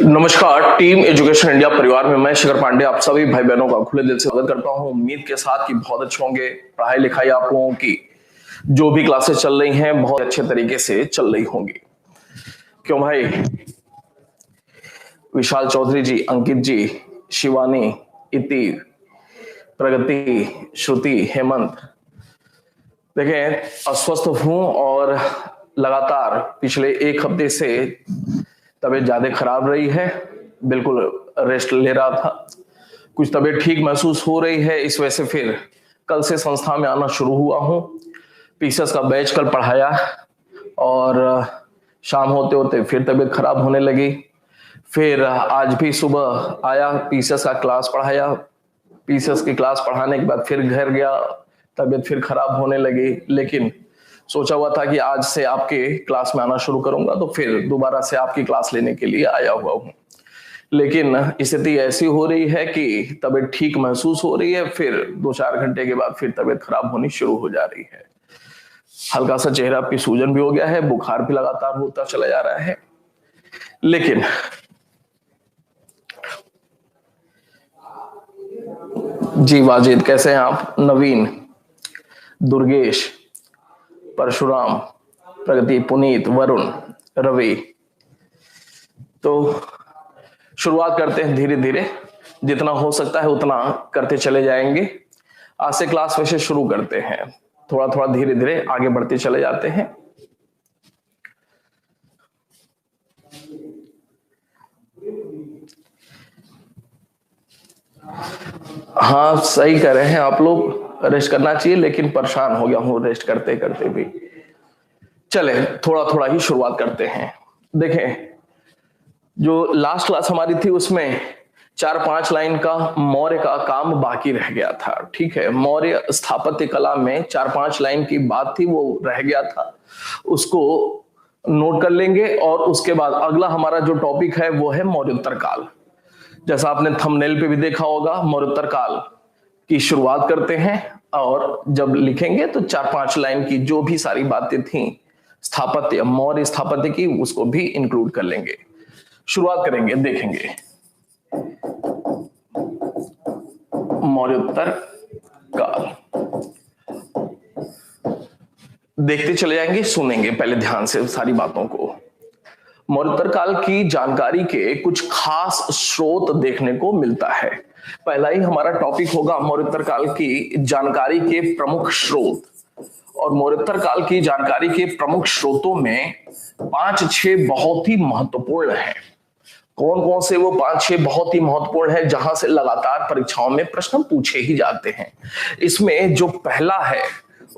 नमस्कार, team education India परिवार में मैं शिखर पांडे आप सभी भाई बहनों का खुले दिल से स्वागत करता हूं। उम्मीद के साथ कि बहुत अच्छे होंगे। पढ़ाई लिखाई आप लोगों की जो भी क्लासेस चल रही हैं बहुत अच्छे तरीके से चल रही होंगी। क्यों भाई? विशाल चौधरी जी, अंकित जी, शिवानी, इति, प्रगति, श्रुति, हेमंत, देखें अस्वस्थ हूं और लगातार पिछले एक हफ्ते से तबीयत ज्यादा खराब रही है। बिल्कुल रेस्ट ले रहा था, कुछ तबीयत ठीक महसूस हो रही है, इस वजह से फिर कल से संस्था में आना शुरू हुआ हूं। पीसीएस का बैच कल पढ़ाया और शाम होते होते फिर तबीयत खराब होने लगी। फिर आज भी सुबह आया, पीसीएस का क्लास पढ़ाया, पीसीएस की क्लास पढ़ाने के बाद फिर घर गया, तबीयत फिर खराब होने लगी। लेकिन सोचा हुआ था कि आज से आपके क्लास में आना शुरू करूंगा, तो फिर दोबारा से आपकी क्लास लेने के लिए आया हुआ हूं। लेकिन स्थिति ऐसी हो रही है कि तबीयत ठीक महसूस हो रही है, फिर 2-4 घंटे के बाद फिर तबीयत खराब होनी शुरू हो जा रही है। हल्का सा चेहरा पे सूजन भी हो गया है, बुखार भी लगातार होता चला जा रहा है। लेकिन जी वाजिद कैसे हैं आप? नवीन, दुर्गेश, परशुराम, प्रगति, पुनीत, वरुण, रवि। तो शुरुआत करते हैं धीरे धीरे, जितना हो सकता है उतना करते चले जाएंगे। आज से क्लास वैसे शुरू करते हैं, थोड़ा थोड़ा धीरे धीरे आगे बढ़ते चले जाते हैं। हाँ सही कह रहे हैं आप लोग, रेस्ट करना चाहिए, लेकिन परेशान हो गया हूं रेस्ट करते करते भी। चले थोड़ा थोड़ा ही शुरुआत करते हैं। देखें जो लास्ट क्लास हमारी थी उसमें 4-5 लाइन का मौर्य का काम बाकी रह गया था। ठीक है, मौर्य स्थापत्य कला में 4-5 लाइन की बात थी, वो रह गया था, उसको नोट कर लेंगे। और उसके बाद अगला हमारा जो टॉपिक है वो है मौर्योत्तर काल। जैसा आपने थंबनेल पे भी देखा होगा, मौर्योत्तर काल की शुरुआत करते हैं और जब लिखेंगे तो 4-5 लाइन की जो भी सारी बातें थी स्थापत्य, मौर्य स्थापत्य की, उसको भी इंक्लूड कर लेंगे। शुरुआत करेंगे, देखेंगे मौर्योत्तर काल, देखते चले जाएंगे, सुनेंगे पहले ध्यान से सारी बातों को। मौर्योत्तर काल की जानकारी के कुछ खास स्रोत देखने को मिलता है। पहला ही हमारा टॉपिक होगा मौर्योत्तर काल की जानकारी के प्रमुख स्रोत। और मौर्योत्तर काल की जानकारी के प्रमुख स्रोतों में 5-6 बहुत ही महत्वपूर्ण हैं। कौन कौन से वो 5-6 बहुत ही महत्वपूर्ण है, जहां से लगातार परीक्षाओं में प्रश्न पूछे ही जाते हैं। इसमें जो पहला है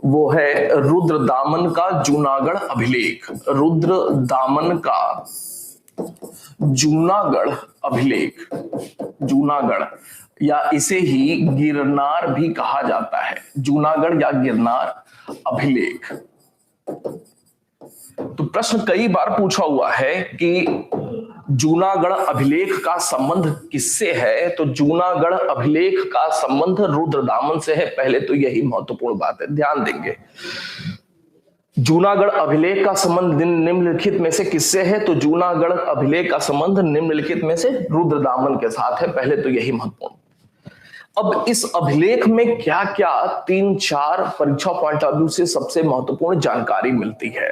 वो है रुद्रदामन का जूनागढ़ अभिलेख। रुद्रदामन का जूनागढ़ अभिलेख, जूनागढ़ या इसे ही गिरनार भी कहा जाता है, जूनागढ़ या गिरनार अभिलेख। तो प्रश्न कई बार पूछा हुआ है कि जूनागढ़ अभिलेख का संबंध किससे है? तो जूनागढ़ अभिलेख का संबंध रुद्रदामन से है। पहले तो यही महत्वपूर्ण बात है, ध्यान देंगे। जूनागढ़ अभिलेख का संबंध निम्नलिखित में से किससे है? तो जूनागढ़ अभिलेख का संबंध निम्नलिखित में से रुद्रदामन के साथ है। पहले तो यही महत्वपूर्ण। अब इस अभिलेख में क्या क्या 3-4 परीक्षा पॉइंट ऑफ व्यू से सबसे महत्वपूर्ण जानकारी मिलती है।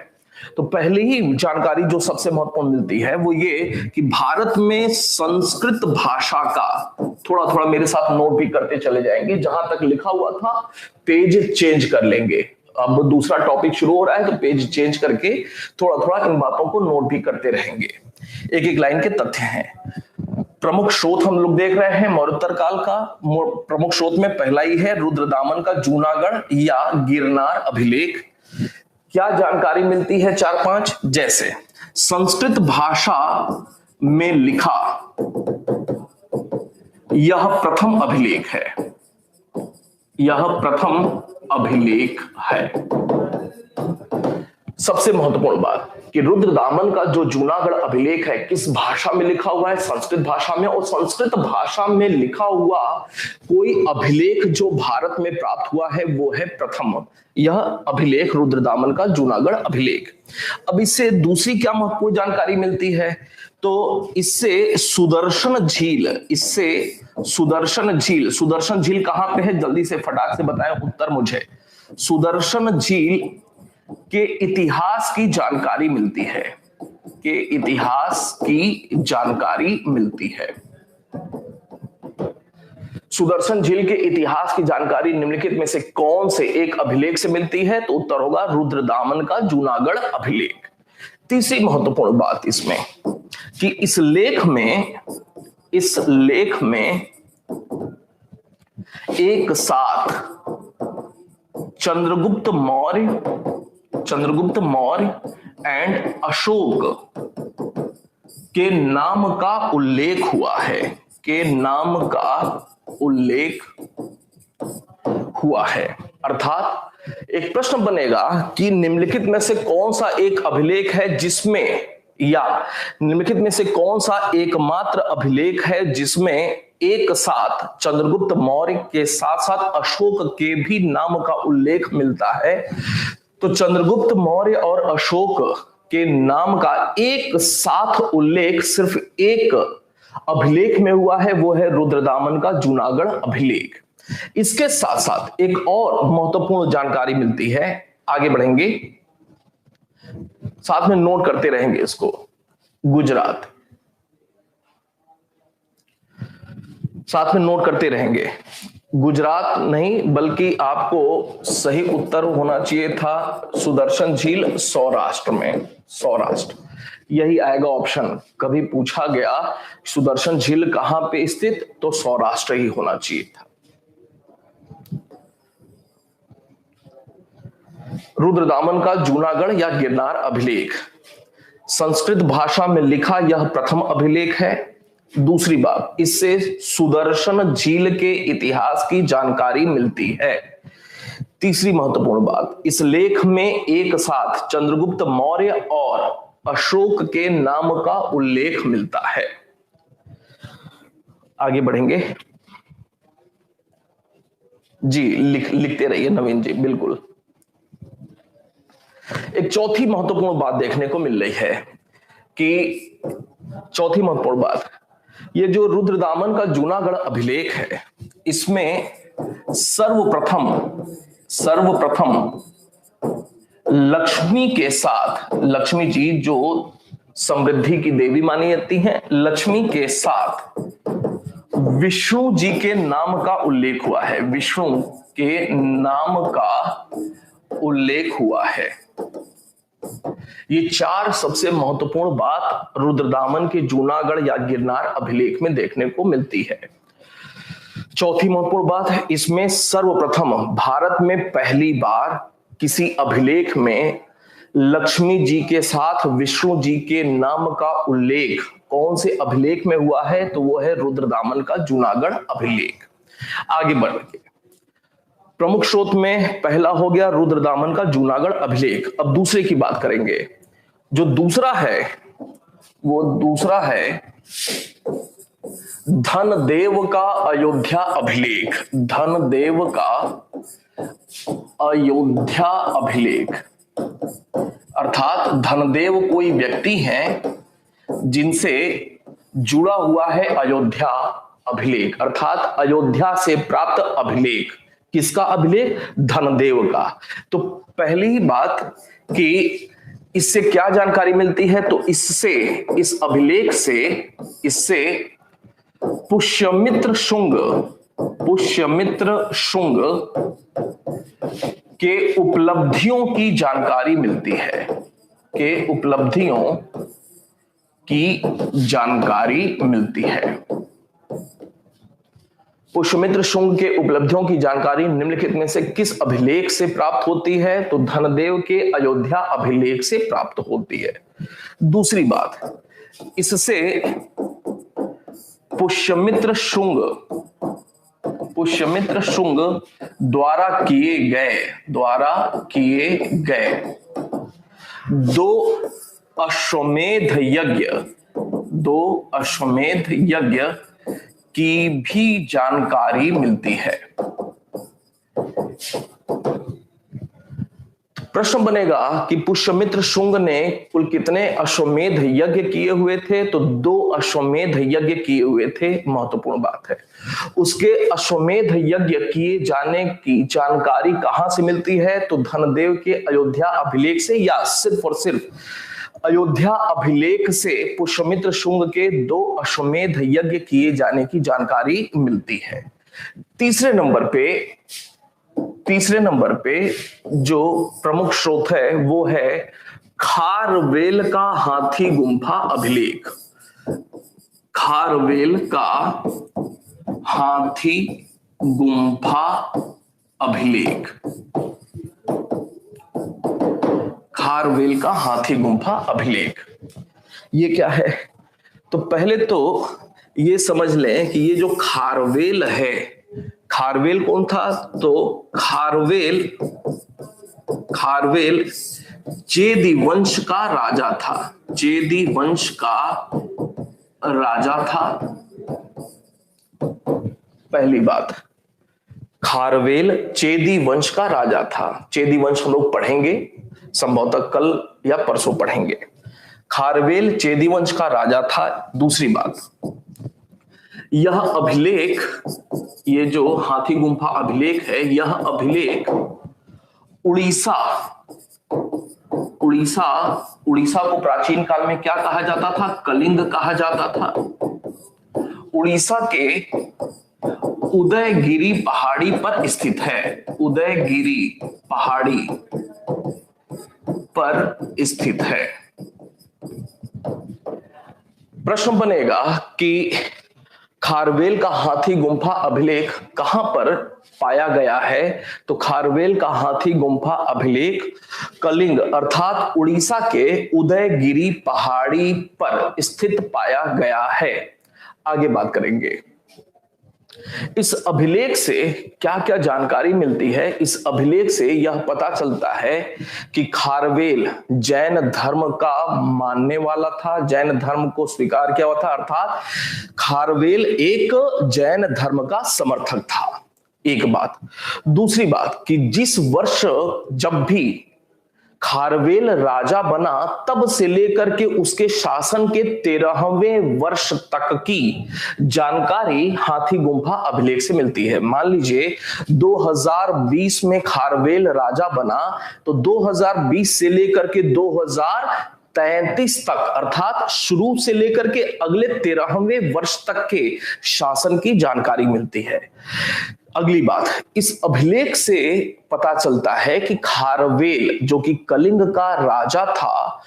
तो पहले ही जानकारी जो सबसे महत्वपूर्ण मिलती है वो ये कि भारत में संस्कृत भाषा का, थोड़ा थोड़ा मेरे साथ नोट भी करते चले जाएंगे, जहां तक लिखा हुआ था पेज चेंज कर लेंगे। अब दूसरा टॉपिक शुरू हो रहा है तो पेज चेंज करके थोड़ा थोड़ा इन बातों को नोट भी करते रहेंगे। एक एक लाइन के तथ्य हैं। प्रमुख स्रोत हम लोग देख रहे हैं मौर्योत्तर काल का। प्रमुख स्रोत में पहला ही है रुद्रदामन का जूनागढ़ या गिरनार अभिलेख। क्या जानकारी मिलती है? 4-5, जैसे संस्कृत भाषा में लिखा यह प्रथम अभिलेख है, यह प्रथम अभिलेख है। सबसे महत्वपूर्ण बात कि रुद्रदामन का जो जूनागढ़ अभिलेख है किस भाषा में लिखा हुआ है, संस्कृत भाषा में, और संस्कृत भाषा में लिखा हुआ कोई अभिलेख जो भारत में प्राप्त हुआ है वो है प्रथम यह अभिलेख रुद्रदामन का जूनागढ़ अभिलेख। अब इससे दूसरी क्या महत्वपूर्ण जानकारी मिलती है, तो इससे सुदर्शन झील कहां पे है, जल्दी से फटाक से बताएं उत्तर मुझे। सुदर्शन झील के इतिहास की जानकारी मिलती है, सुदर्शन झील के इतिहास की जानकारी निम्नलिखित में से कौन से एक अभिलेख से मिलती है, तो उत्तर होगा रुद्रदामन का जूनागढ़ अभिलेख। तीसरी महत्वपूर्ण बात इसमें कि इस लेख में एक साथ चंद्रगुप्त मौर्य एंड अशोक के नाम का उल्लेख हुआ है, अर्थात एक प्रश्न बनेगा कि निम्नलिखित में से कौन सा एक अभिलेख है जिसमें, या निम्नलिखित में से कौन सा एकमात्र अभिलेख है जिसमें एक साथ चंद्रगुप्त मौर्य के साथ साथ अशोक के भी नाम का उल्लेख मिलता है। तो चंद्रगुप्त मौर्य और अशोक के नाम का एक साथ उल्लेख सिर्फ एक अभिलेख में हुआ है, वो है रुद्रदामन का जूनागढ़ अभिलेख। इसके साथ साथ एक और महत्वपूर्ण जानकारी मिलती है, आगे बढ़ेंगे साथ में नोट करते रहेंगे इसको। गुजरात, साथ में नोट करते रहेंगे। गुजरात नहीं बल्कि आपको सही उत्तर होना चाहिए था सुदर्शन झील सौराष्ट्र में, सौराष्ट्र यही आएगा ऑप्शन। कभी पूछा गया सुदर्शन झील कहां पे स्थित, तो सौराष्ट्र ही होना चाहिए था। रुद्रदामन का जूनागढ़ या गिरनार अभिलेख संस्कृत भाषा में लिखा यह प्रथम अभिलेख है। दूसरी बात, इससे सुदर्शन झील के इतिहास की जानकारी मिलती है। तीसरी महत्वपूर्ण बात, इस लेख में एक साथ चंद्रगुप्त मौर्य और अशोक के नाम का उल्लेख मिलता है। आगे बढ़ेंगे जी, लिखते रहिए नवीन जी, बिल्कुल। एक चौथी महत्वपूर्ण बात देखने को मिल रही है कि चौथी महत्वपूर्ण बात, ये जो रुद्रदामन का जूनागढ़ अभिलेख है इसमें सर्वप्रथम लक्ष्मी के साथ, लक्ष्मी जी जो समृद्धि की देवी मानी जाती हैं, लक्ष्मी के साथ विष्णु जी के नाम का उल्लेख हुआ है, विष्णु के नाम का उल्लेख हुआ है। ये चार सबसे महत्वपूर्ण बात रुद्रदामन के जूनागढ़ या गिरनार अभिलेख में देखने को मिलती है। चौथी महत्वपूर्ण बात है, इसमें सर्वप्रथम भारत में पहली बार किसी अभिलेख में लक्ष्मी जी के साथ विष्णु जी के नाम का उल्लेख कौन से अभिलेख में हुआ है, तो वो है रुद्रदामन का जूनागढ़ अभिलेख। आगे बढ़ के प्रमुख स्रोत में पहला हो गया रुद्रदामन का जूनागढ़ अभिलेख। अब दूसरे की बात करेंगे। जो दूसरा है वो दूसरा है धनदेव का अयोध्या अभिलेख, धनदेव का अयोध्या अभिलेख। अर्थात धनदेव कोई व्यक्ति हैं जिनसे जुड़ा हुआ है अयोध्या अभिलेख, अर्थात अयोध्या से प्राप्त अभिलेख। किसका अभिलेख? धनदेव का। तो पहली ही बात कि इससे क्या जानकारी मिलती है, तो इससे, इस अभिलेख से, इससे पुष्यमित्र शुंग के उपलब्धियों की जानकारी मिलती है, के उपलब्धियों की जानकारी मिलती है। पुष्यमित्र शुंग के उपलब्धियों की जानकारी निम्नलिखित में से किस अभिलेख से प्राप्त होती है, तो धनदेव के अयोध्या अभिलेख से प्राप्त होती है। दूसरी बात, इससे पुष्यमित्र शुंग द्वारा किए गए दो अश्वमेध यज्ञ, 2 अश्वमेध यज्ञ की भी जानकारी मिलती है। प्रश्न बनेगा कि पुष्यमित्र शुंग ने कुल कितने अश्वमेध यज्ञ किए हुए थे, तो 2 अश्वमेध यज्ञ किए हुए थे। महत्वपूर्ण बात है, उसके अश्वमेध यज्ञ किए जाने की जानकारी कहां से मिलती है, तो धनदेव के अयोध्या अभिलेख से, या सिर्फ और सिर्फ अयोध्या अभिलेख से पुष्यमित्र शुंग के 2 अश्वमेध यज्ञ किए जाने की जानकारी मिलती है। तीसरे नंबर पे जो प्रमुख स्रोत है वो है खारवेल का हाथी गुंफा अभिलेख। खारवेल का हाथी गुंफा अभिलेख। खारवेल का हाथी गुंफा अभिलेख ये क्या है? तो पहले तो ये समझ लें कि ये जो खारवेल है, खारवेल कौन था? तो खारवेल चेदी वंश का राजा था। चेदी वंश का राजा था। पहली बात, खारवेल चेदी वंश का राजा था। चेदी वंश हम लोग पढ़ेंगे, संभवतः कल या परसों पढ़ेंगे। खारवेल चेदी वंश का राजा था। दूसरी बात, यह अभिलेख, ये जो हाथी गुंफा अभिलेख है, यह अभिलेख उड़ीसा को प्राचीन काल में क्या कहा जाता था? कलिंग कहा जाता था। उड़ीसा के उदयगिरी पहाड़ी पर स्थित है। उदयगिरी पहाड़ी पर स्थित है। प्रश्न बनेगा कि खारवेल का हाथी गुंफा अभिलेख कहां पर पाया गया है? तो खारवेल का हाथी गुंफा अभिलेख कलिंग अर्थात उड़ीसा के उदयगिरी पहाड़ी पर स्थित पाया गया है। आगे बात करेंगे। इस अभिलेख से क्या क्या जानकारी मिलती है? इस अभिलेख से यह पता चलता है कि खारवेल जैन धर्म का मानने वाला था, जैन धर्म को स्वीकार किया हुआ था, अर्थात खारवेल एक जैन धर्म का समर्थक था। एक बात। दूसरी बात कि जिस वर्ष जब भी खारवेल राजा बना, तब से लेकर के उसके शासन के 13वें वर्ष तक की जानकारी हाथी गुंफा अभिलेख से मिलती है। मान लीजिए 2020 में खारवेल राजा बना, तो 2020 से लेकर के 2033 तक, अर्थात शुरू से लेकर के अगले 13वें वर्ष तक के शासन की जानकारी मिलती है। अगली बात, इस अभिलेख से पता चलता है कि खारवेल जो कि कलिंग का राजा था,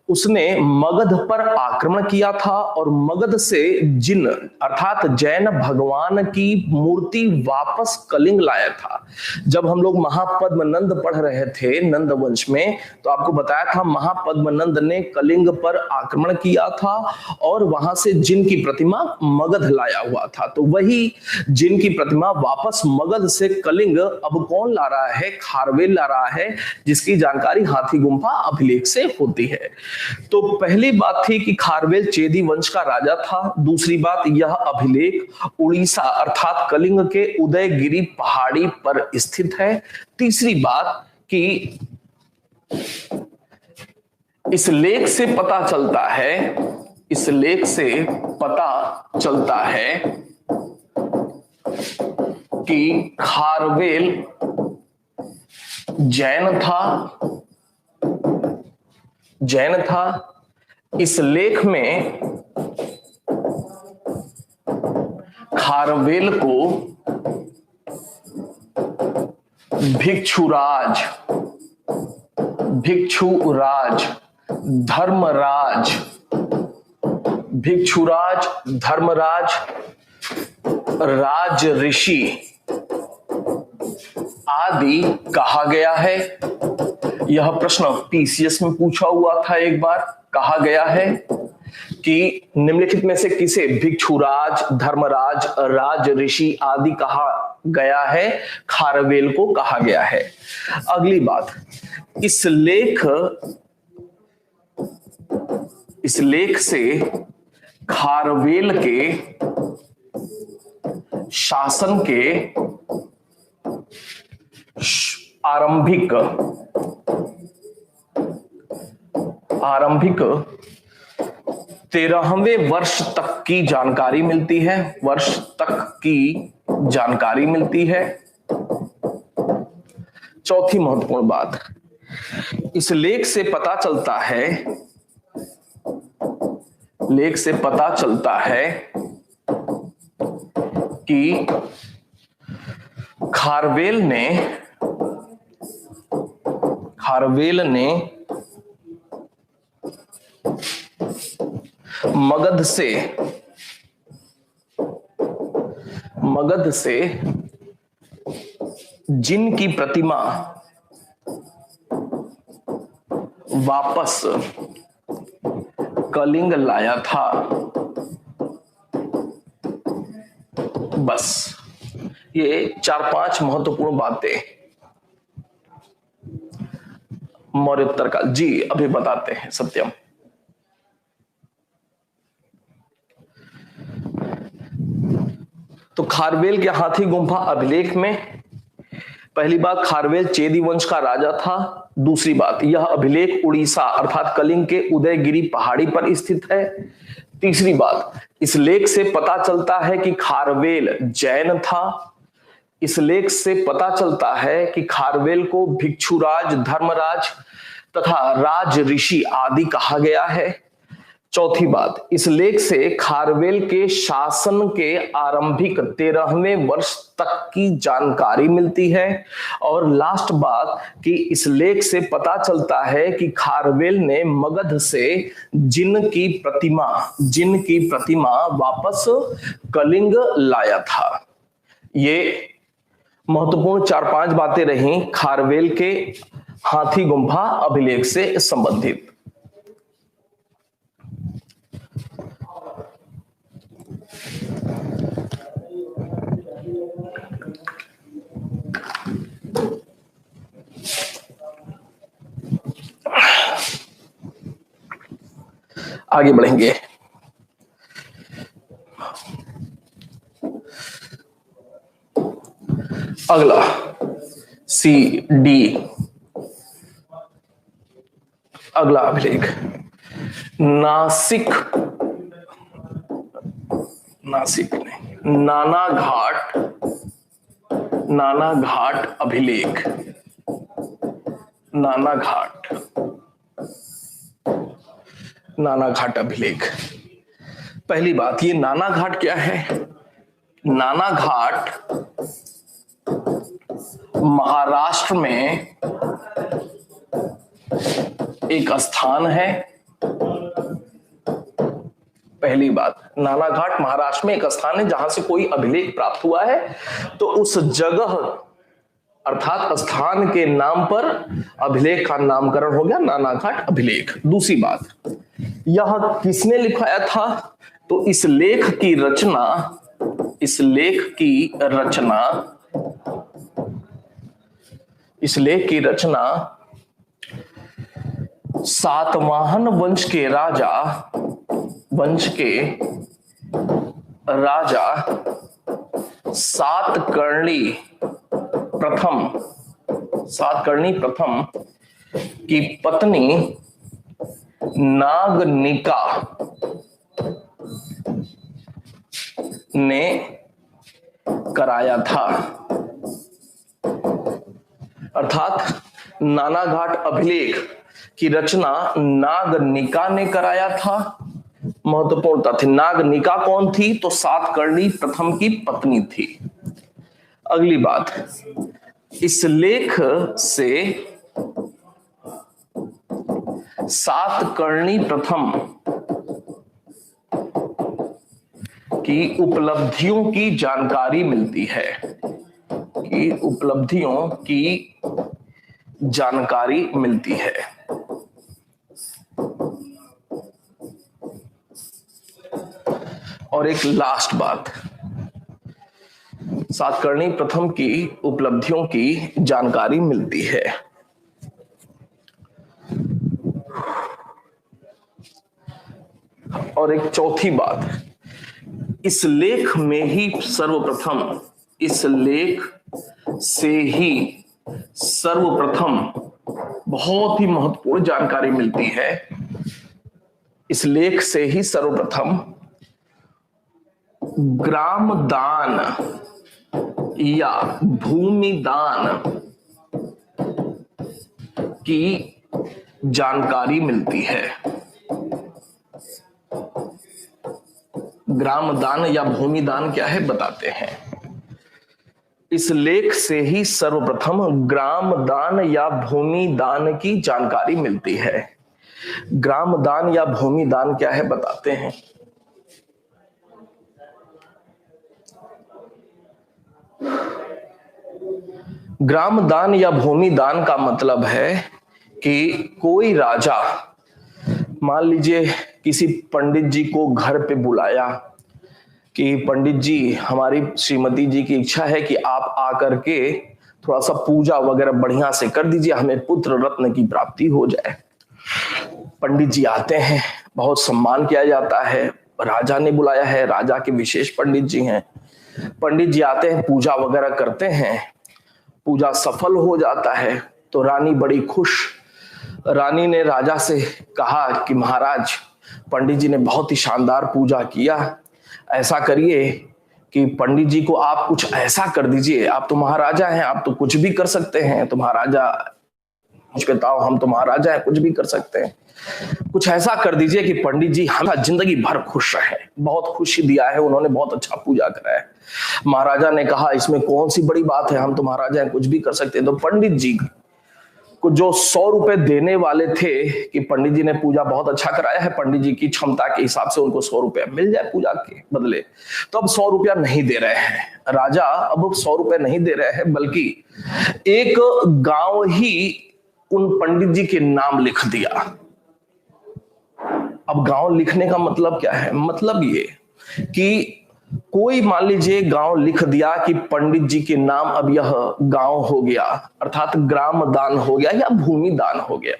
उसने मगध पर आक्रमण किया था और मगध से जिन अर्थात जैन भगवान की मूर्ति वापस कलिंग लाया था। जब हम लोग महापद्मनंद पढ़ रहे थे नंद वंश में, तो आपको बताया था महापद्मनंद ने कलिंग पर आक्रमण किया था और वहां से जिन की प्रतिमा मगध लाया हुआ था। तो वही जिन की प्रतिमा वापस मगध से कलिंग अब कौन ला रहा है? खारवेल ला रहा है, जिसकी जानकारी हाथी गुंफा अभिलेख से होती है। तो पहली बात थी कि खारवेल चेदी वंश का राजा था। दूसरी बात, यह अभिलेख उड़ीसा अर्थात कलिंग के उदयगिरी पहाड़ी पर स्थित है। तीसरी बात कि इस लेख से पता चलता है कि खारवेल जैन था। इस लेख में खारवेल को भिक्षुराज, धर्मराज, राज ऋषि आदि कहा गया है। यह प्रश्न पीसीएस में पूछा हुआ था एक बार। कहा गया है कि निम्नलिखित में से किसे भिक्षुराज, धर्मराज, राज ऋषि आदि कहा गया है? खारवेल को कहा गया है। इस लेख से खारवेल के शासन के आरंभिक 13वें वर्ष तक की जानकारी मिलती है, वर्ष तक की जानकारी मिलती है। चौथी महत्वपूर्ण बात, इस लेख से पता चलता है, लेख से पता चलता है कि खारवेल ने मगध से जिन की प्रतिमा वापस कलिंग लाया था। बस ये 4-5 महत्वपूर्ण बातें मौर्योत्तर काल। जी अभी बताते हैं सत्यम। तो खारवेल के हाथी गुंफा अभिलेख में पहली बात, खारवेल चेदी वंश का राजा था। दूसरी बात, यह अभिलेख उड़ीसा अर्थात कलिंग के उदयगिरी पहाड़ी पर स्थित है। तीसरी बात, इस लेख से पता चलता है कि खारवेल जैन था। इस लेख से पता चलता है कि खारवेल को भिक्षुराज, धर्मराज तथा राज ऋषि आदि कहा गया है। चौथी बात, इस लेख से खारवेल के शासन के आरंभिक 13वें वर्ष तक की जानकारी मिलती है। और लास्ट बात कि इस लेख से पता चलता है कि खारवेल ने मगध से जिन की प्रतिमा वापस कलिंग लाया था। ये महत्वपूर्ण 4-5 बातें रहीं खारवेल के हाथी गुंफा अभिलेख से संबंधित। आगे बढ़ेंगे। अगला CD, अगला अभिलेख नासिक नहीं, नानाघाट अभिलेख। नानाघाट अभिलेख। पहली बात, ये नानाघाट क्या है? नानाघाट महाराष्ट्र में एक स्थान है। पहली बात, नानाघाट महाराष्ट्र में एक स्थान है जहां से कोई अभिलेख प्राप्त हुआ है, तो उस जगह अर्थात स्थान के नाम पर अभिलेख का नामकरण हो गया नानाघाट अभिलेख। दूसरी बात, यह किसने लिखाया था? तो इस लेख की रचना सातवाहन वंश के राजा सातकर्णी प्रथम की पत्नी नागनिका ने कराया था। अर्थात नानाघाट अभिलेख की रचना नागनिका ने कराया था। महत्वपूर्ण तथ्य, नागनिका कौन थी? तो सातकर्णी प्रथम की पत्नी थी। अगली बात, इस लेख से सातकर्णी प्रथम की उपलब्धियों की जानकारी मिलती है, कि उपलब्धियों की जानकारी मिलती है। और एक लास्ट बात, सातकर्णी प्रथम की उपलब्धियों की जानकारी मिलती है। और एक चौथी बात, इस लेख में ही सर्वप्रथम, इस लेख से ही सर्वप्रथम बहुत ही महत्वपूर्ण जानकारी मिलती है। इस लेख से ही सर्वप्रथम ग्राम दान या भूमि दान की जानकारी मिलती है। ग्राम दान या भूमि दान क्या है बताते हैं। इस लेख से ही सर्वप्रथम ग्राम दान या भूमि दान की जानकारी मिलती है। ग्राम दान या भूमि दान क्या है बताते हैं। ग्राम दान या भूमि दान का मतलब है कि कोई राजा, मान लीजिए किसी पंडित जी को घर पे बुलाया कि पंडित जी, हमारी श्रीमती जी की इच्छा है कि आप आकर के थोड़ा सा पूजा वगैरह बढ़िया से कर दीजिए, हमें पुत्र रत्न की प्राप्ति हो जाए। पंडित जी आते हैं, बहुत सम्मान किया जाता है, राजा ने बुलाया है, राजा के विशेष पंडित जी हैं। पंडित जी आते हैं, पूजा वगैरह करते हैं, पूजा सफल हो जाता है तो रानी बड़ी खुश। रानी ने राजा से कहा कि महाराज, पंडित जी ने बहुत ही शानदार पूजा किया, ऐसा करिए कि पंडित जी को आप कुछ ऐसा कर दीजिए, आप तो महाराजा हैं, आप तो कुछ भी कर सकते हैं, तो महाराजा मुझ पे ताओ, हम तो महाराजा हैं, कुछ भी कर सकते हैं, कुछ ऐसा कर दीजिए कि पंडित जी हमारा जिंदगी भर खुश रहे। बहुत खुशी दिया है उन्होंने, बहुत अच्छा पूजा करा है। महाराजा ने कहा इसमें कौन सी बड़ी बात है, हम तो महाराजा हैं, कुछ भी कर सकते हैं। तो पंडित जी को जो 100 रुपए देने वाले थे कि पंडित जी ने पूजा बहुत अच्छा कराया है, पंडित जी की क्षमता के हिसाब से उनको 100 रुपया मिल जाए पूजा के बदले, तो अब 100 रुपया नहीं दे रहे हैं राजा। अब 100 रुपए नहीं दे रहे हैं, बल्कि एक गांव ही उन पंडित जी के नाम लिख दिया। अब गांव लिखने का मतलब क्या है, मतलब ये कि कोई मान लीजिए गांव लिख दिया कि पंडित जी के नाम अब यह गांव हो गया, अर्थात ग्राम दान हो गया या भूमि दान हो गया।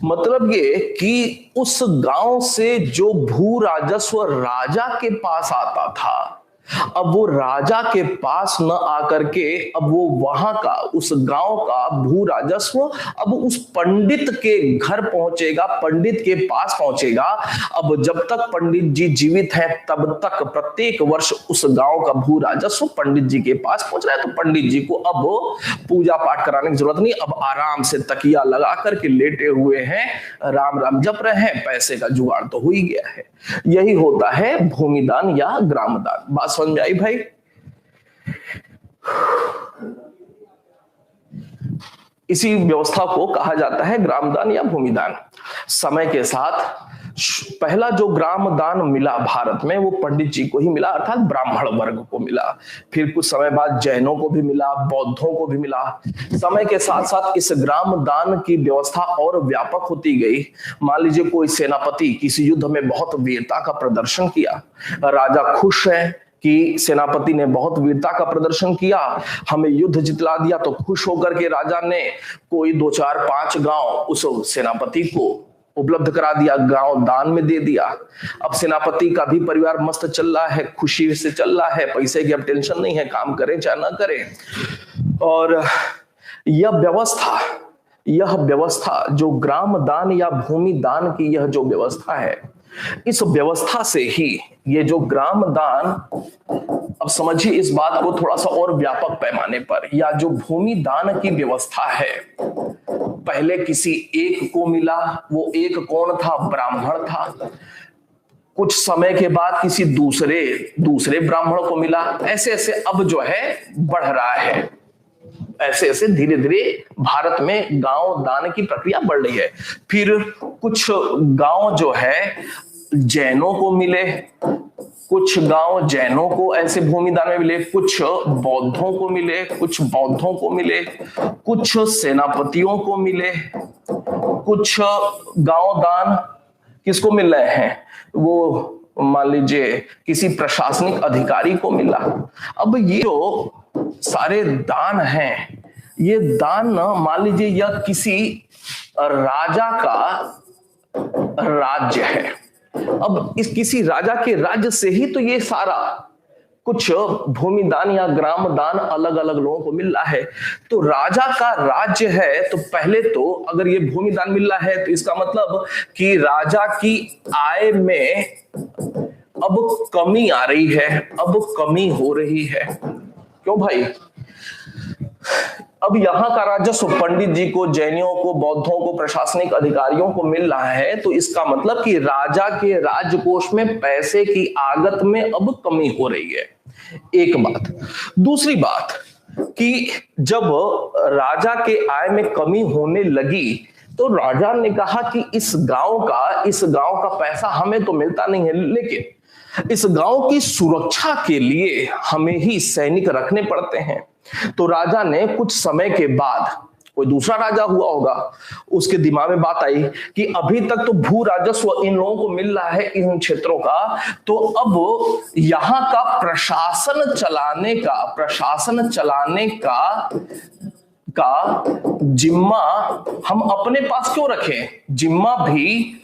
मतलब ये कि उस गांव से जो भू राजस्व राजा के पास आता था, अब वो राजा के पास न आकर के अब वो वहां का, उस गांव का भू राजस्व अब उस पंडित के घर पहुंचेगा, पंडित के पास पहुंचेगा। अब जब तक पंडित जी जीवित हैं तब तक प्रत्येक वर्ष उस गांव का भू राजस्व पंडित जी के पास पहुंच रहा है। तो पंडित जी को अब पूजा पाठ कराने की जरूरत नहीं, अब आराम से तकिया लगा करके लेटे हुए हैं, राम राम जप रहे हैं, पैसे का जुगाड़ तो हो ही गया है। यही होता है भूमि दान या ग्राम दान। बात समझ में आई भाई? इसी व्यवस्था को कहा जाता है ग्राम दान या भूमि दान। समय के साथ पहला जो ग्राम दान मिला भारत में वो पंडित जी को ही मिला, अर्थात ब्राह्मण वर्ग को मिला। फिर कुछ समय बाद जैनों को भी मिला, बौद्धों को भी मिला। समय के साथ साथ इस ग्राम दान की व्यवस्था और व्यापक होती गई। मान लीजिए कोई सेनापति किसी युद्ध में बहुत वीरता का प्रदर्शन किया, राजा खुश है कि सेनापति ने बहुत वीरता का प्रदर्शन किया, हमें युद्ध जितला दिया, तो खुश होकर के राजा ने कोई 2, 4, 5 गांव उस सेनापति को उपलब्ध करा दिया, गांव दान में दे दिया। अब सेनापति का भी परिवार मस्त चल रहा है, खुशी से चल रहा है, पैसे की अब टेंशन नहीं है, काम करें चाहे ना करें। और यह व्यवस्था जो ग्राम दान या भूमि दान की यह जो व्यवस्था है, इस व्यवस्था से ही ये जो ग्राम दान, अब समझिए इस बात को थोड़ा सा और व्यापक पैमाने पर, या जो भूमि दान की व्यवस्था है, पहले किसी एक को मिला, वो एक कौन था? ब्राह्मण था। कुछ समय के बाद किसी दूसरे ब्राह्मण को मिला। ऐसे ऐसे अब जो है बढ़ रहा है, ऐसे ऐसे धीरे धीरे भारत में गांव दान की प्रक्रिया बढ़ रही है। फिर कुछ गांव जो है जैनों को मिले, कुछ गांव जैनों को ऐसे भूमि दान में मिले, कुछ बौद्धों को मिले, कुछ बौद्धों को मिले, कुछ सेनापतियों को मिले, कुछ गांव दान किसको मिल रहे हैं, वो मान लीजिए किसी प्रशासनिक अधिकारी को मिला। अब ये जो सारे दान हैं, ये दान न मान लीजिए यह किसी राजा का राज्य है, अब इस किसी राजा के राज्य से ही तो ये सारा कुछ भूमि दान या ग्राम दान अलग अलग लोगों को मिल रहा है। तो राजा का राज्य है, तो पहले तो अगर ये भूमि दान मिल रहा है तो इसका मतलब कि राजा की आय में अब कमी आ रही है, अब कमी हो रही है। क्यों भाई? अब यहां का राजस्व पंडित जी को, जैनियों को, बौद्धों को, प्रशासनिक अधिकारियों को मिल रहा है, तो इसका मतलब कि राजा के राजकोष में पैसे की आगत में अब कमी हो रही है। एक बात। दूसरी बात कि जब राजा के आय में कमी होने लगी तो राजा ने कहा कि इस गांव का पैसा हमें तो मिलता नहीं है, लेकिन इस गांव की सुरक्षा के लिए हमें ही सैनिक रखने पड़ते हैं। तो राजा ने कुछ समय के बाद, कोई दूसरा राजा हुआ होगा, उसके दिमाग में बात आई कि अभी तक तो भू राजस्व इन लोगों को मिल रहा है इन क्षेत्रों का, तो अब यहां का प्रशासन चलाने का जिम्मा हम अपने पास क्यों रखें, जिम्मा भी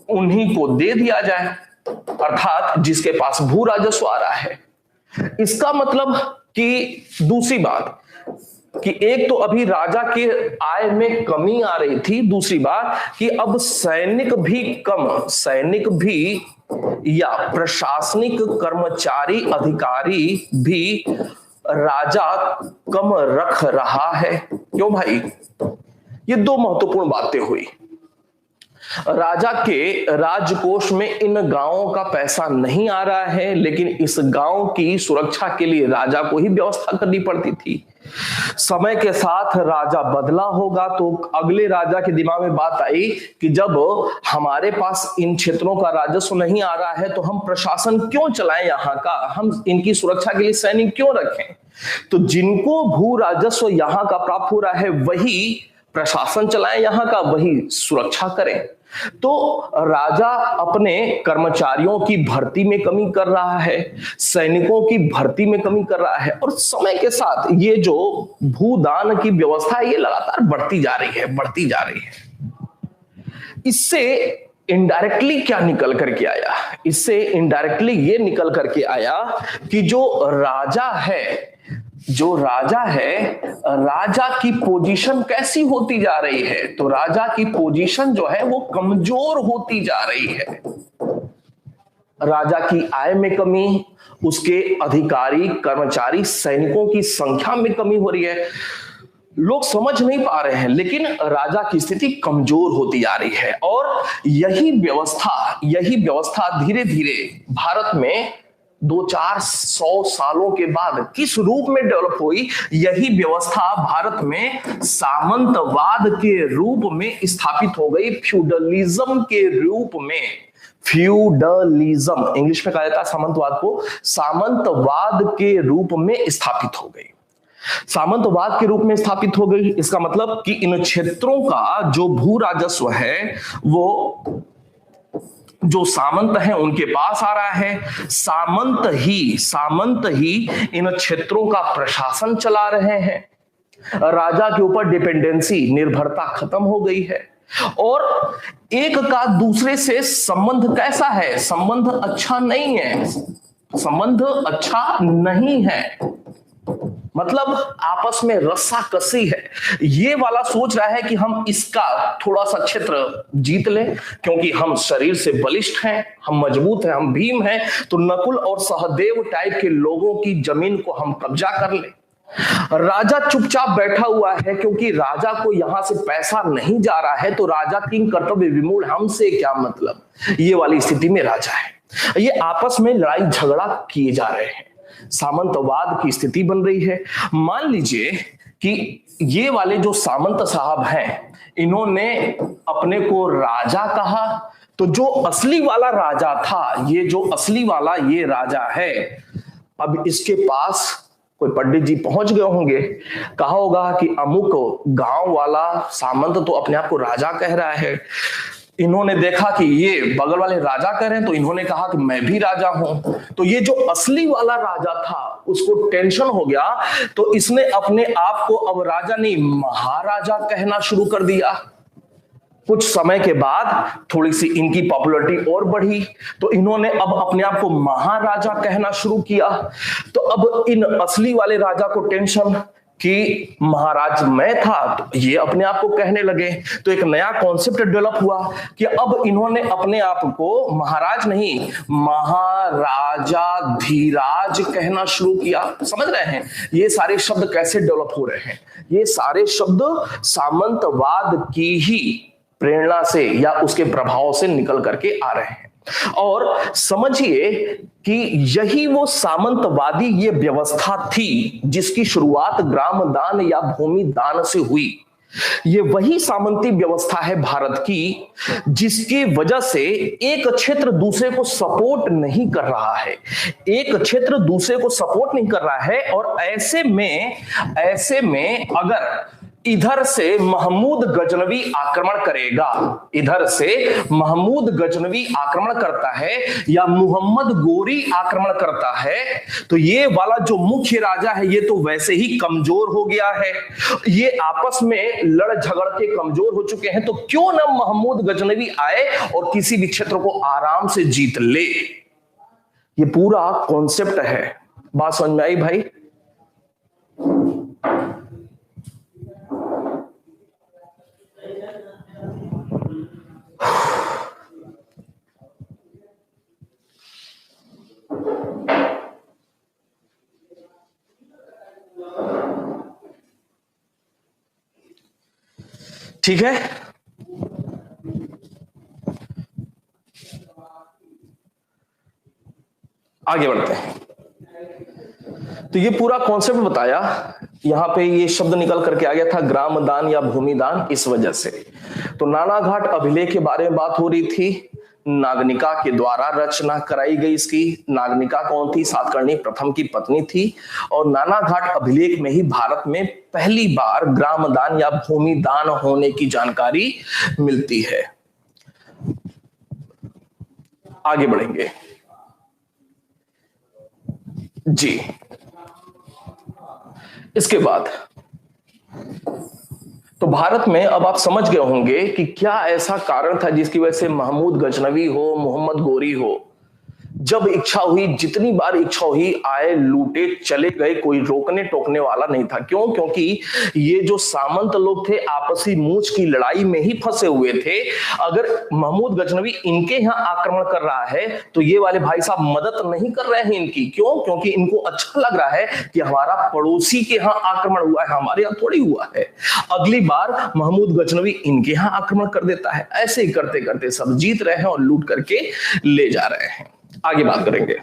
उन्हीं को दे दिया जाए, अर्थात जिसके पास भू राजस्व आ रहा है। इसका मतलब कि दूसरी बात कि एक तो अभी राजा के आय में कमी आ रही थी, दूसरी बात कि अब सैनिक भी या प्रशासनिक कर्मचारी अधिकारी भी राजा कम रख रहा है। क्यों भाई? ये दो महत्वपूर्ण बातें हुई। राजा के राजकोष में इन गांवों का पैसा नहीं आ रहा है, लेकिन इस गांव की सुरक्षा के लिए राजा को ही व्यवस्था करनी पड़ती थी। समय के साथ राजा बदला होगा, तो अगले राजा के दिमाग में बात आई कि जब हमारे पास इन क्षेत्रों का राजस्व नहीं आ रहा है तो हम प्रशासन क्यों चलाएं, यहाँ का हम इनकी सुरक्षा के लिए सैनिक क्यों रखें। तो जिनको भू राजस्व यहाँ का प्राप्त हो रहा है वही प्रशासन चलाएं, यहाँ का वही सुरक्षा करें। तो राजा अपने कर्मचारियों की भर्ती में कमी कर रहा है, सैनिकों की भर्ती में कमी कर रहा है, और समय के साथ ये जो भूदान की व्यवस्था है ये लगातार बढ़ती जा रही है। इससे इनडायरेक्टली क्या निकल करके आया? इससे इनडायरेक्टली ये निकल करके आया कि जो राजा है, राजा की पोजीशन कैसी होती जा रही है? तो राजा की पोजीशन जो है वो कमजोर होती जा रही है। राजा की आय में कमी, उसके अधिकारी, कर्मचारी, सैनिकों की संख्या में कमी हो रही है। लोग समझ नहीं पा रहे हैं, लेकिन राजा की स्थिति कमजोर होती जा रही है। और यही व्यवस्था धीरे धीरे भारत में 200-400 सालों के बाद किस रूप में डेवलप हुई? यही व्यवस्था भारत में सामंतवाद के रूप में स्थापित हो गई, फ्यूडलिज्म के रूप में। फ्यूडलिज्म इंग्लिश में कहा जाता है सामंतवाद को, सामंतवाद के रूप में स्थापित हो गई। सामंतवाद के रूप में स्थापित हो गई, इसका मतलब कि इन क्षेत्रों का जो भू राजस्व है वो जो सामंत हैं उनके पास आ रहा है। सामंत ही इन क्षेत्रों का प्रशासन चला रहे हैं। राजा के ऊपर डिपेंडेंसी, निर्भरता खत्म हो गई है। और एक का दूसरे से संबंध कैसा है? संबंध अच्छा नहीं है, मतलब आपस में रस्सा कसी है। ये वाला सोच रहा है कि हम इसका थोड़ा सा क्षेत्र जीत लें, क्योंकि हम शरीर से बलिष्ठ हैं, हम मजबूत हैं, हम भीम हैं, तो नकुल और सहदेव टाइप के लोगों की जमीन को हम कब्जा कर लें। राजा चुपचाप बैठा हुआ है, क्योंकि राजा को यहां से पैसा नहीं जा रहा है, तो राजा किंग कर्तव्य विमूढ़, हमसे क्या मतलब, ये वाली स्थिति में राजा है। ये आपस में लड़ाई झगड़ा किए जा रहे हैं, सामंतवाद की स्थिति बन रही है। मान लीजिए कि ये वाले जो सामंत साहब हैं, इन्होंने अपने को राजा कहा, तो जो असली वाला राजा था, ये राजा है, अब इसके पास कोई पंडित जी पहुंच गए होंगे, कहा होगा कि अमुक गांव वाला सामंत तो अपने आप को राजा कह रहा है। इन्होंने देखा कि ये बगल वाले राजा कह रहे हैं, तो इन्होंने कहा कि मैं भी राजा हूं। तो ये जो असली वाला राजा था उसको टेंशन हो गया, तो इसने अपने आप को अब राजा नहीं महाराजा कहना शुरू कर दिया। कुछ समय के बाद थोड़ी सी इनकी पॉपुलैरिटी और बढ़ी, तो इन्होंने अब अपने आप को महाराजा कहना शुरू किया। तो अब इन असली वाले राजा को टेंशन कि महाराज मैं था, तो ये अपने आप को कहने लगे। तो एक नया कॉन्सेप्ट डेवलप हुआ कि अब इन्होंने अपने आप को महाराज नहीं, महाराजा धीराज कहना शुरू किया। समझ रहे हैं ये सारे शब्द कैसे डेवलप हो रहे हैं? ये सारे शब्द सामंतवाद की ही प्रेरणा से या उसके प्रभाव से निकल करके आ रहे हैं। और समझिए कि यही वो सामंतवादी ये व्यवस्था थी जिसकी शुरुआत ग्राम दान या भूमि दान से हुई। ये वही सामंती व्यवस्था है भारत की जिसकी वजह से एक क्षेत्र दूसरे को सपोर्ट नहीं कर रहा है, एक क्षेत्र दूसरे को सपोर्ट नहीं कर रहा है। और ऐसे में अगर इधर से महमूद गजनवी आक्रमण करेगा, इधर से महमूद गजनवी आक्रमण करता है या मोहम्मद गोरी आक्रमण करता है, तो ये वाला जो मुख्य राजा है ये तो वैसे ही कमजोर हो गया है, ये आपस में लड़ झगड़ के कमजोर हो चुके हैं। तो क्यों ना महमूद गजनवी आए और किसी भी क्षेत्र को आराम से जीत ले। ये पूरा कॉन्सेप्ट है। बात समझ में आई भाई? ठीक है, आगे बढ़ते हैं। तो ये पूरा कॉन्सेप्ट बताया, यहां पे ये शब्द निकल करके आ गया था ग्राम दान या भूमि दान, इस वजह से। तो नानाघाट अभिलेख के बारे में बात हो रही थी। नागनिका के द्वारा रचना कराई गई इसकी। नागनिका कौन थी? सातकर्णी प्रथम की पत्नी थी। और नानाघाट अभिलेख में ही भारत में पहली बार ग्राम दान या भूमि दान होने की जानकारी मिलती है। आगे बढ़ेंगे जी। इसके बाद तो भारत में अब आप समझ गए होंगे कि क्या ऐसा कारण था जिसकी वजह से महमूद गजनवी हो, मोहम्मद गोरी हो, जब इच्छा हुई, जितनी बार इच्छा हुई, आए, लूटे, चले गए, कोई रोकने टोकने वाला नहीं था। क्यों? क्योंकि ये जो सामंत लोग थे आपसी मूंछ की लड़ाई में ही फंसे हुए थे। अगर महमूद गजनवी इनके यहां आक्रमण कर रहा है तो ये वाले भाई साहब मदद नहीं कर रहे हैं इनकी। क्यों? क्योंकि इनको अच्छा लग रहा है कि हमारा पड़ोसी के यहां आक्रमण हुआ है, हमारे यहां थोड़ी हुआ है। अगली बार महमूद गजनवी इनके यहां आक्रमण कर देता है। ऐसे ही करते करते सब जीत रहे हैं और लूट करके ले जा रहे हैं। आगे बात करेंगे।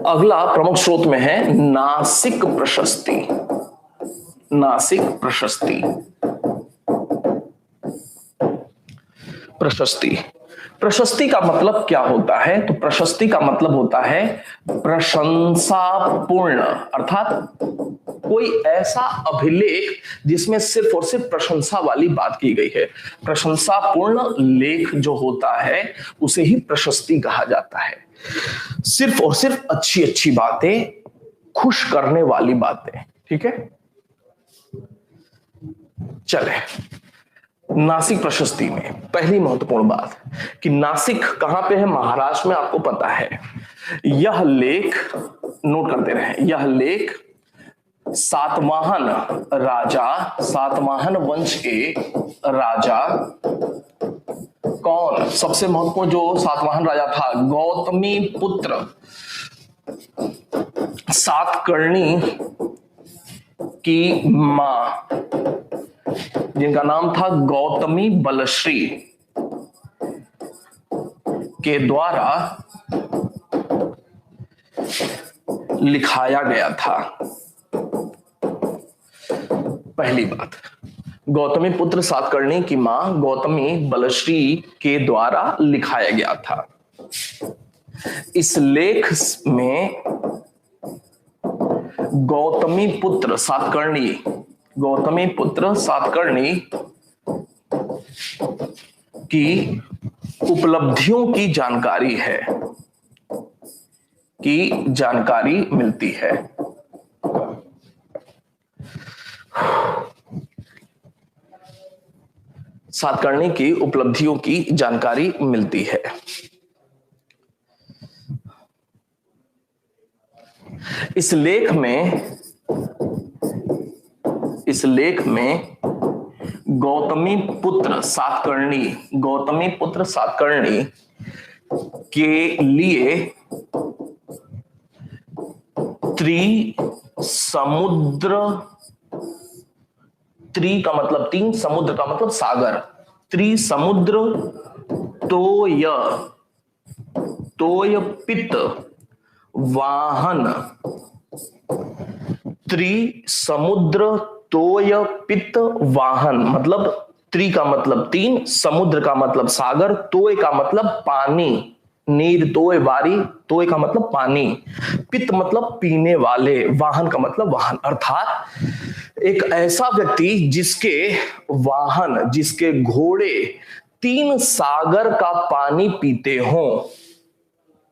अगला प्रमुख स्रोत में है नासिक प्रशस्ति। नासिक प्रशस्ति। प्रशस्ति प्रशस्ति का मतलब क्या होता है? तो प्रशस्ति का मतलब होता है प्रशंसापूर्ण, अर्थात कोई ऐसा अभिलेख जिसमें सिर्फ और सिर्फ प्रशंसा वाली बात की गई है। प्रशंसापूर्ण लेख जो होता है उसे ही प्रशस्ति कहा जाता है। सिर्फ और सिर्फ अच्छी अच्छी बातें, खुश करने वाली बातें। ठीक है, चले नासिक प्रशस्ति में पहली महत्वपूर्ण बात कि नासिक कहां पे है? महाराष्ट्र में, आपको पता है। यह लेख नोट करते रहे, यह लेख सातवाहन राजा, सातवाहन वंश के राजा कौन? सबसे महत्वपूर्ण जो सातवाहन राजा था, गौतमी पुत्र सातकर्णी की मां, जिनका नाम था गौतमी बलश्री, के द्वारा लिखाया गया था। पहली बात, गौतमी पुत्र सातकर्णी की मां गौतमी बलश्री के द्वारा लिखाया गया था। इस लेख में गौतमी पुत्र सातकर्णी, गौतमी पुत्र सातकर्णी की उपलब्धियों की जानकारी है, की जानकारी मिलती है। सातकर्णी की उपलब्धियों की जानकारी मिलती है। इस लेख में गौतमी पुत्र सातकर्णी के लिए त्रि का मतलब तीन, समुद्र का मतलब सागर, त्रिसमुद्र तोय पित्त वाहन, त्रिसमुद्र तोय पित्त वाहन मतलब त्रि का मतलब तीन, समुद्र का मतलब सागर, तोय का मतलब पानी, नीर तोय बारी, तोय का मतलब पानी, पित्त मतलब पीने वाले, वाहन का मतलब वाहन। अर्थात एक ऐसा व्यक्ति जिसके घोड़े तीन सागर का पानी पीते हों,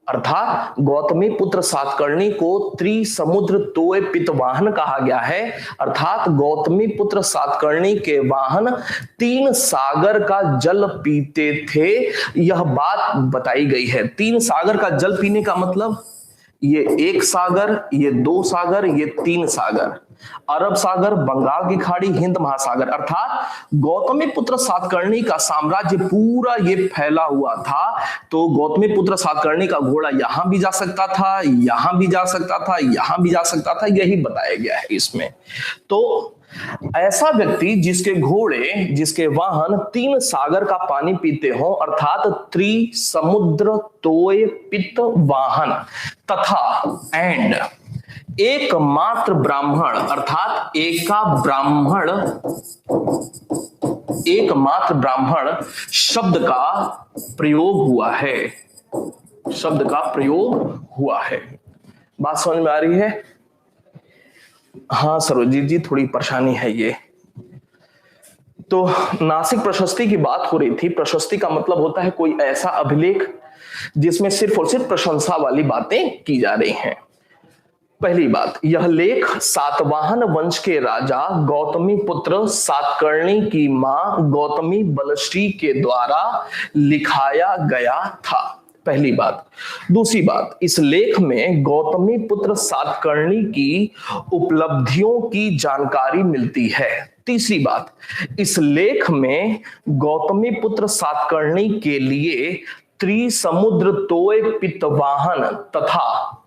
अर्थात गौतमी पुत्र सातकर्णी को त्रिसमुद्र तोय पित्त वाहन कहा गया है। अर्थात गौतमी पुत्र सातकर्णी के वाहन तीन सागर का जल पीते थे, यह बात बताई गई है। तीन सागर का जल पीने का मतलब ये एक सागर, ये दो सागर, ये तीन सागर, अरब सागर, बंगाल की खाड़ी, हिंद महासागर। अर्थात गौतमी पुत्र सातकर्णी का साम्राज्य पूरा ये फैला हुआ था, तो गौतमी पुत्र सातकर्णी का घोड़ा यहां भी जा सकता था, यहां भी जा सकता था, यहां भी जा सकता था, यही बताया गया है इसमें। तो ऐसा व्यक्ति जिसके वाहन तीन सागर का पानी पीते हो, अर्थात त्रिसमुद्र तोय पित्त वाहन, तथा एंड एकमात्र ब्राह्मण, अर्थात एकमात्र ब्राह्मण शब्द का प्रयोग हुआ है। बात समझ में आ रही है? हाँ सरोजीत जी, थोड़ी परेशानी है ये। तो नासिक प्रशस्ति की बात हो रही थी। प्रशस्ति का मतलब होता है कोई ऐसा अभिलेख जिसमें सिर्फ और सिर्फ प्रशंसा वाली बातें की जा रही हैं। पहली बात, यह लेख सातवाहन वंश के राजा गौतमी पुत्र सातकर्णी की मां गौतमी बलश्री के द्वारा लिखाया गया था, पहली बात। दूसरी बात, इस लेख में गौतमी पुत्र सातकर्णी की उपलब्धियों की जानकारी मिलती है। तीसरी बात, इस लेख में गौतमी पुत्र सातकर्णी के लिए त्रिसमुद्र तोय पित्तवाहन तथा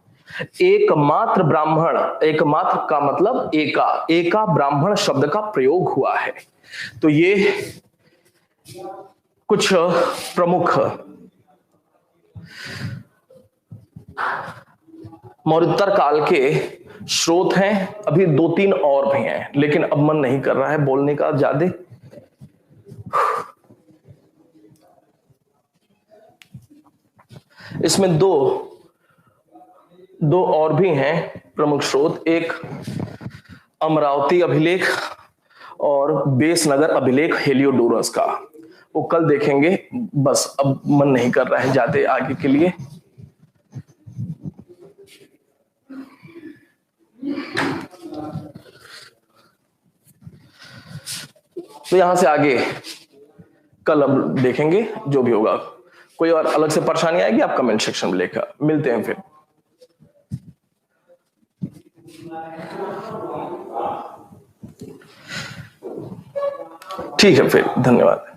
एकमात्र ब्राह्मण, एकमात्र का मतलब एका ब्राह्मण शब्द का प्रयोग हुआ है। तो ये कुछ प्रमुख मौर्योत्तर काल के स्रोत हैं। अभी दो तीन और भी हैं, लेकिन अब मन नहीं कर रहा है बोलने का ज्यादा। इसमें दो और भी हैं प्रमुख स्रोत, एक अमरावती अभिलेख और बेसनगर अभिलेख हेलियोडोरस का, वो कल देखेंगे। बस अब मन नहीं कर रहा है ज्यादा आगे के लिए। तो यहां से आगे कल अब देखेंगे जो भी होगा। कोई और अलग से परेशानी आएगी आप कमेंट सेक्शन में लिखा। मिलते हैं फिर। ठीक है फिर, धन्यवाद।